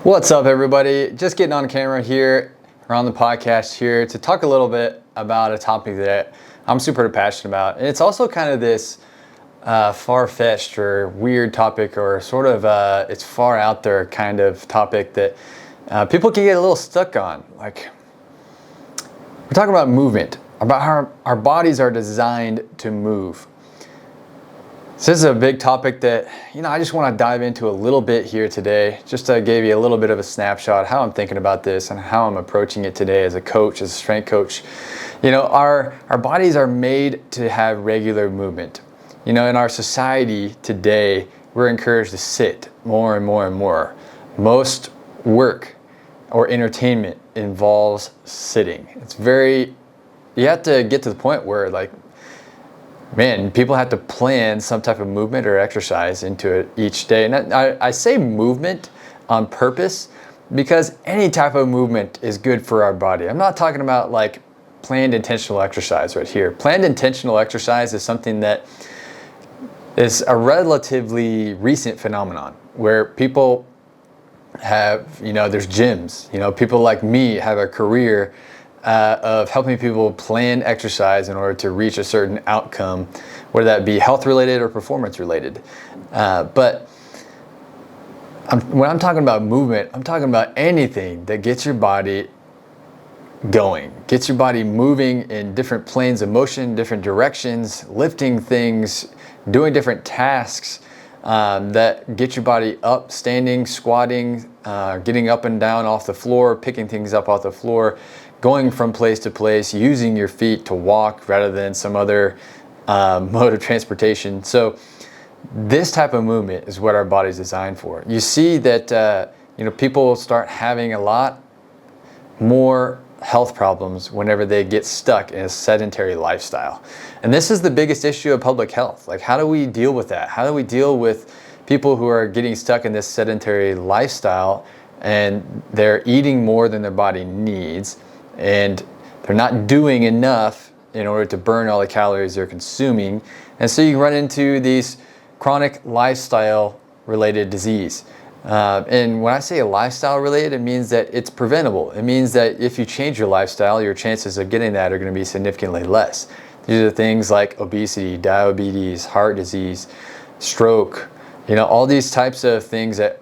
What's up, everybody? Just getting on camera here, or on the podcast here, to talk a little bit about a topic that I'm super passionate about. And it's also kind of this far-fetched or weird topic, or sort of it's far out there kind of topic that people can get a little stuck on. Like, we're talking about movement, about how our bodies are designed to move. So this is a big topic that, I just want to dive into a little bit here today, just to give you a little bit of a snapshot how I'm thinking about this and how I'm approaching it today as a coach, as a strength coach. Our bodies are made to have regular movement. In our society today, we're encouraged to sit more and more and more. Most work or entertainment involves sitting. You have to get to the point where, people have to plan some type of movement or exercise into it each day. And I say movement on purpose because any type of movement is good for our body. I'm not talking about planned intentional exercise right here. Planned intentional exercise is something that is a relatively recent phenomenon where people have, there's gyms. People like me have a career of helping people plan exercise in order to reach a certain outcome, whether that be health related or performance related. But when I'm talking about movement, I'm talking about anything that gets your body going, gets your body moving in different planes of motion, different directions, lifting things, doing different tasks that get your body up, standing, squatting, getting up and down off the floor, picking things up off the floor, going from place to place, using your feet to walk rather than some other mode of transportation. So this type of movement is what our body's designed for. You see that people start having a lot more health problems whenever they get stuck in a sedentary lifestyle. And this is the biggest issue of public health. How do we deal with that? How do we deal with people who are getting stuck in this sedentary lifestyle and they're eating more than their body needs, and they're not doing enough in order to burn all the calories they're consuming? And so you run into these chronic lifestyle related disease. And when I say lifestyle related, it means that it's preventable. It means that if you change your lifestyle, your chances of getting that are going to be significantly less. These are things like obesity, diabetes, heart disease, stroke, all these types of things that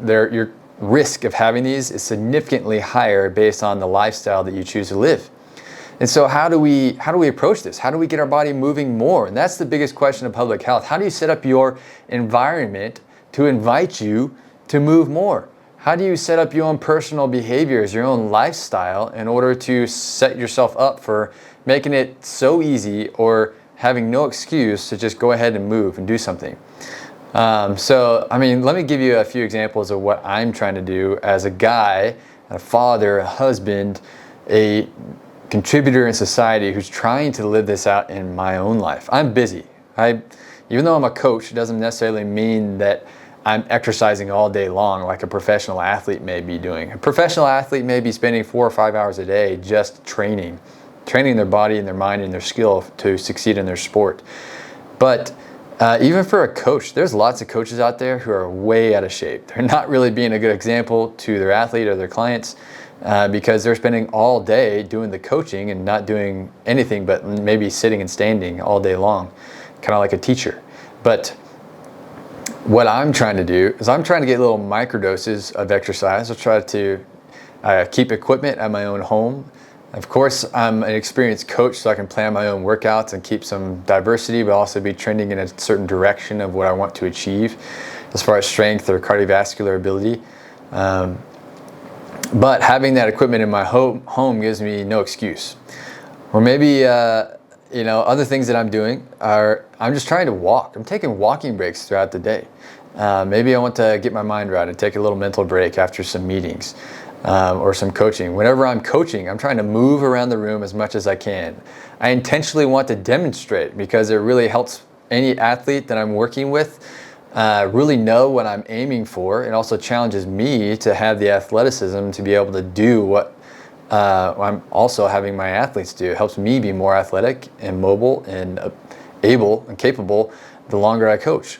your risk of having these is significantly higher based on the lifestyle that you choose to live. And so how do we approach this? How do we get our body moving more? And that's the biggest question of public health. How do you set up your environment to invite you to move more? How do you set up your own personal behaviors, your own lifestyle, in order to set yourself up for making it so easy or having no excuse to just go ahead and move and do something? Let me give you a few examples of what I'm trying to do as a guy, a father, a husband, a contributor in society who's trying to live this out in my own life. I'm busy. Even though I'm a coach, it doesn't necessarily mean that I'm exercising all day long like a professional athlete may be doing. A professional athlete may be spending 4 or 5 hours a day just training their body and their mind and their skill to succeed in their sport. But even for a coach, there's lots of coaches out there who are way out of shape. They're not really being a good example to their athlete or their clients because they're spending all day doing the coaching and not doing anything but maybe sitting and standing all day long, kind of like a teacher. But what I'm trying to do is I'm trying to get little microdoses of exercise. I'll try to keep equipment at my own home. Of course, I'm an experienced coach, so I can plan my own workouts and keep some diversity, but also be trending in a certain direction of what I want to achieve as far as strength or cardiovascular ability. But having that equipment in my home gives me no excuse. Or maybe, other things that I'm doing are I'm just trying to walk. I'm taking walking breaks throughout the day. Maybe I want to get my mind right and take a little mental break after some meetings. Or some coaching. Whenever I'm coaching, I'm trying to move around the room as much as I can. I intentionally want to demonstrate because it really helps any athlete that I'm working with really know what I'm aiming for. It also challenges me to have the athleticism to be able to do what I'm also having my athletes do. It helps me be more athletic and mobile and able and capable the longer I coach.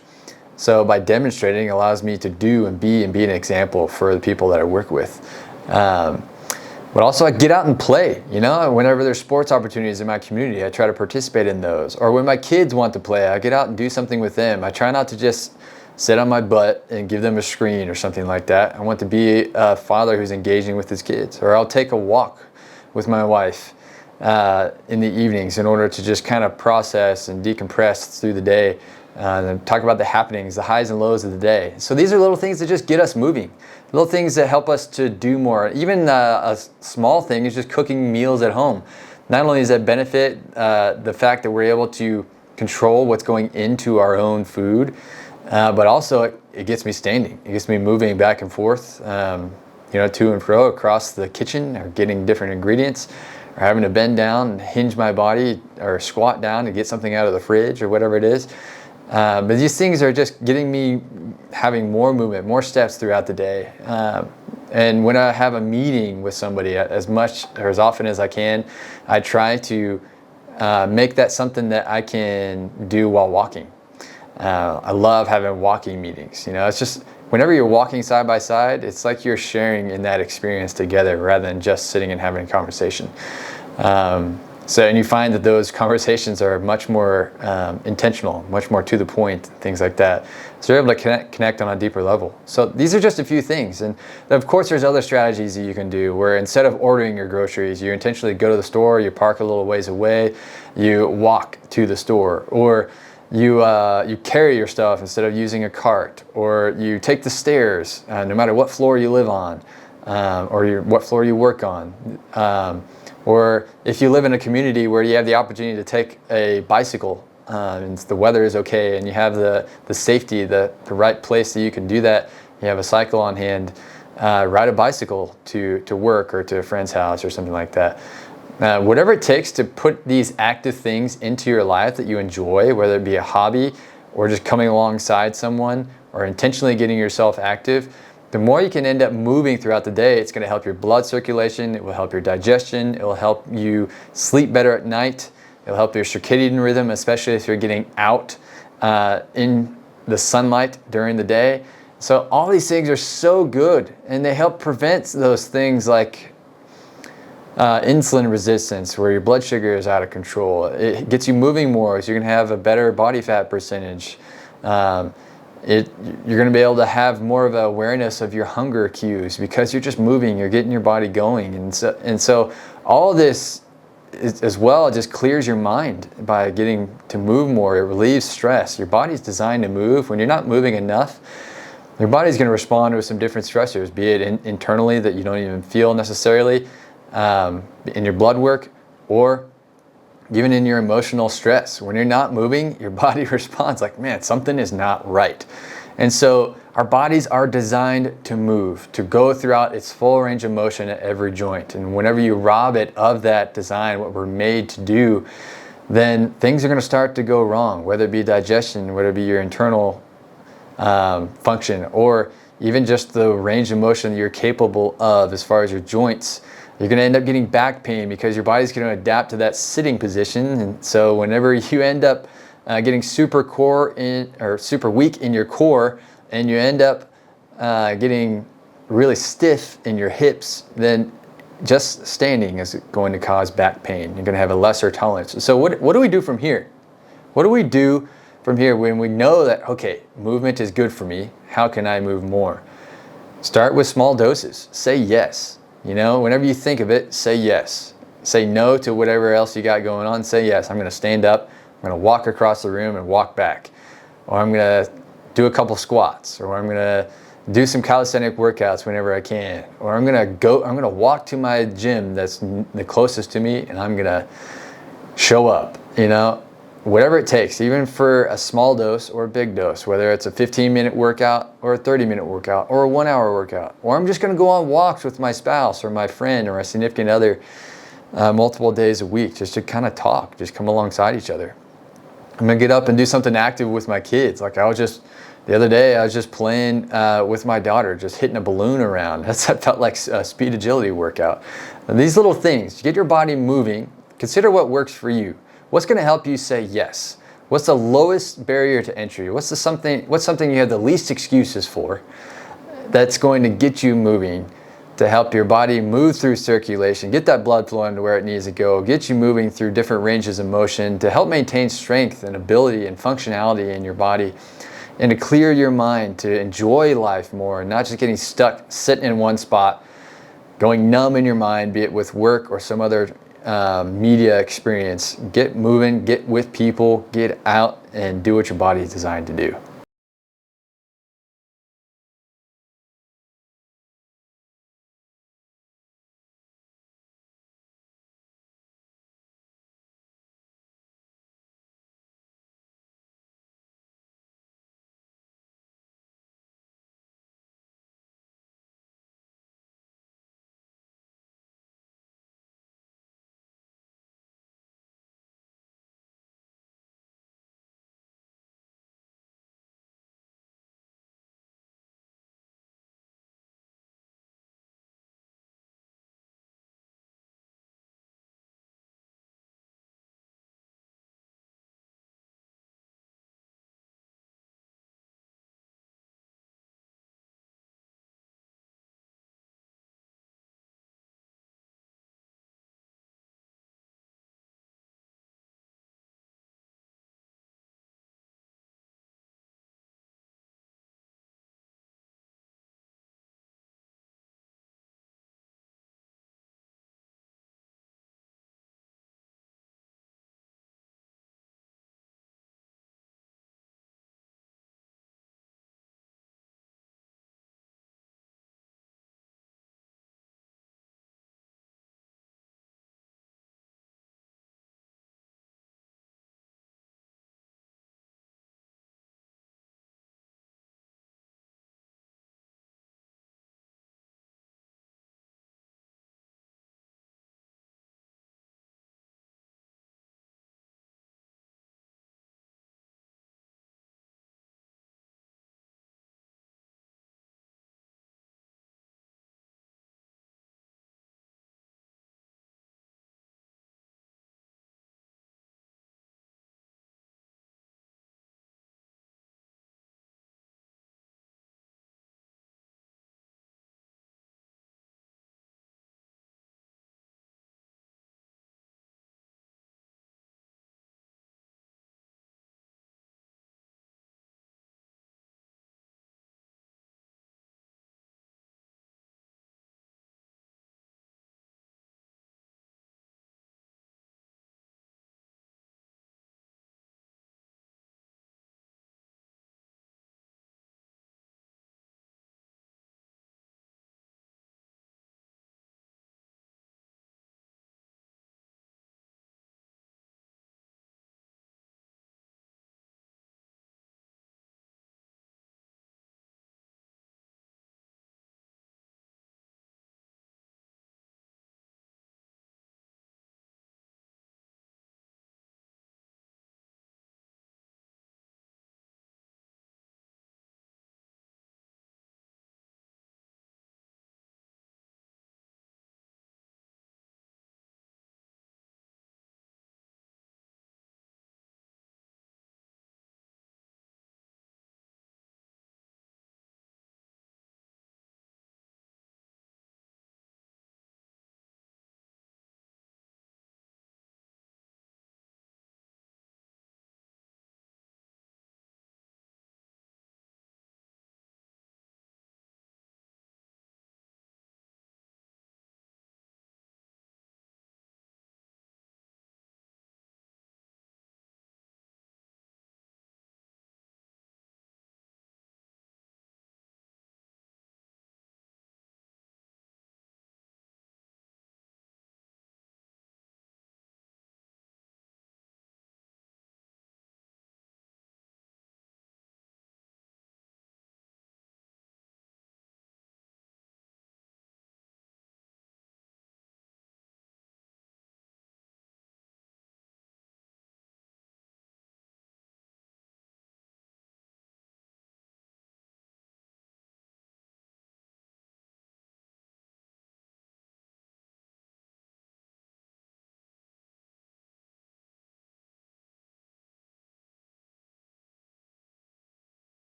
So by demonstrating, it allows me to do and be an example for the people that I work with. But also I get out and play, whenever there's sports opportunities in my community, I try to participate in those. Or when my kids want to play, I get out and do something with them. I try not to just sit on my butt and give them a screen or something like that. I want to be a father who's engaging with his kids. Or I'll take a walk with my wife in the evenings in order to just kind of process and decompress through the day. And talk about the happenings, the highs and lows of the day. So these are little things that just get us moving. Little things that help us to do more. Even a small thing is just cooking meals at home. Not only does that benefit the fact that we're able to control what's going into our own food, but also it gets me standing. It gets me moving back and forth, to and fro across the kitchen, or getting different ingredients, or having to bend down and hinge my body or squat down to get something out of the fridge or whatever it is. But these things are just getting me having more movement, more steps throughout the day. And when I have a meeting with somebody, as much or as often as I can, I try to make that something that I can do while walking. I love having walking meetings. It's just whenever you're walking side by side, it's like you're sharing in that experience together rather than just sitting and having a conversation. And you find that those conversations are much more intentional, much more to the point, things like that. So you're able to connect on a deeper level. So these are just a few things. And of course, there's other strategies that you can do where instead of ordering your groceries, you intentionally go to the store, you park a little ways away, you walk to the store, or you carry your stuff instead of using a cart, or you take the stairs, no matter what floor you live on, or what floor you work on. Or if you live in a community where you have the opportunity to take a bicycle and the weather is okay and you have the safety, the right place that you can do that, you have a cycle on hand, ride a bicycle to work or to a friend's house or something like that. Whatever it takes to put these active things into your life that you enjoy, whether it be a hobby or just coming alongside someone or intentionally getting yourself active, the more you can end up moving throughout the day, it's going to help your blood circulation, it will help your digestion, it will help you sleep better at night, it will help your circadian rhythm, especially if you're getting out in the sunlight during the day. So all these things are so good, and they help prevent those things like insulin resistance, where your blood sugar is out of control. It gets you moving more, so you're going to have a better body fat percentage. You're going to be able to have more of an awareness of your hunger cues because you're just moving, you're getting your body going. And so all of this as well just clears your mind by getting to move more. It relieves stress. Your body's designed to move. When you're not moving enough, your body's going to respond to some different stressors, be it internally that you don't even feel necessarily, in your blood work, or even in your emotional stress. When you're not moving, your body responds like, man, something is not right. And so our bodies are designed to move, to go throughout its full range of motion at every joint. And whenever you rob it of that design, what we're made to do, then things are going to start to go wrong, whether it be digestion, whether it be your internal function, or even just the range of motion that you're capable of as far as your joints. You're going to end up getting back pain because your body's going to adapt to that sitting position. And so whenever you end up getting super weak in your core, and you end up getting really stiff in your hips, then just standing is going to cause back pain. You're going to have a lesser tolerance. So what do we do from here? What do we do from here when we know that, okay, movement is good for me? How can I move more? Start with small doses. Say yes. Whenever you think of it, say yes. Say no to whatever else you got going on. Say yes. I'm going to stand up. I'm going to walk across the room and walk back. Or I'm going to do a couple squats. Or I'm going to do some calisthenic workouts whenever I can. Or I'm going to walk to my gym that's the closest to me, and I'm going to show up. Whatever it takes, even for a small dose or a big dose, whether it's a 15-minute workout or a 30-minute workout or a 1-hour workout, or I'm just going to go on walks with my spouse or my friend or my significant other multiple days a week just to kind of talk, just come alongside each other. I'm going to get up and do something active with my kids. Like the other day, I was just playing with my daughter, just hitting a balloon around. That felt like a speed agility workout. And these little things, get your body moving, consider what works for you. What's going to help you say yes? What's the lowest barrier to entry? What's something you have the least excuses for that's going to get you moving, to help your body move through circulation, get that blood flowing to where it needs to go, get you moving through different ranges of motion, to help maintain strength and ability and functionality in your body, and to clear your mind, to enjoy life more, and not just getting stuck sitting in one spot, going numb in your mind, be it with work or some other media experience. Get moving, get with people, get out, and do what your body is designed to do.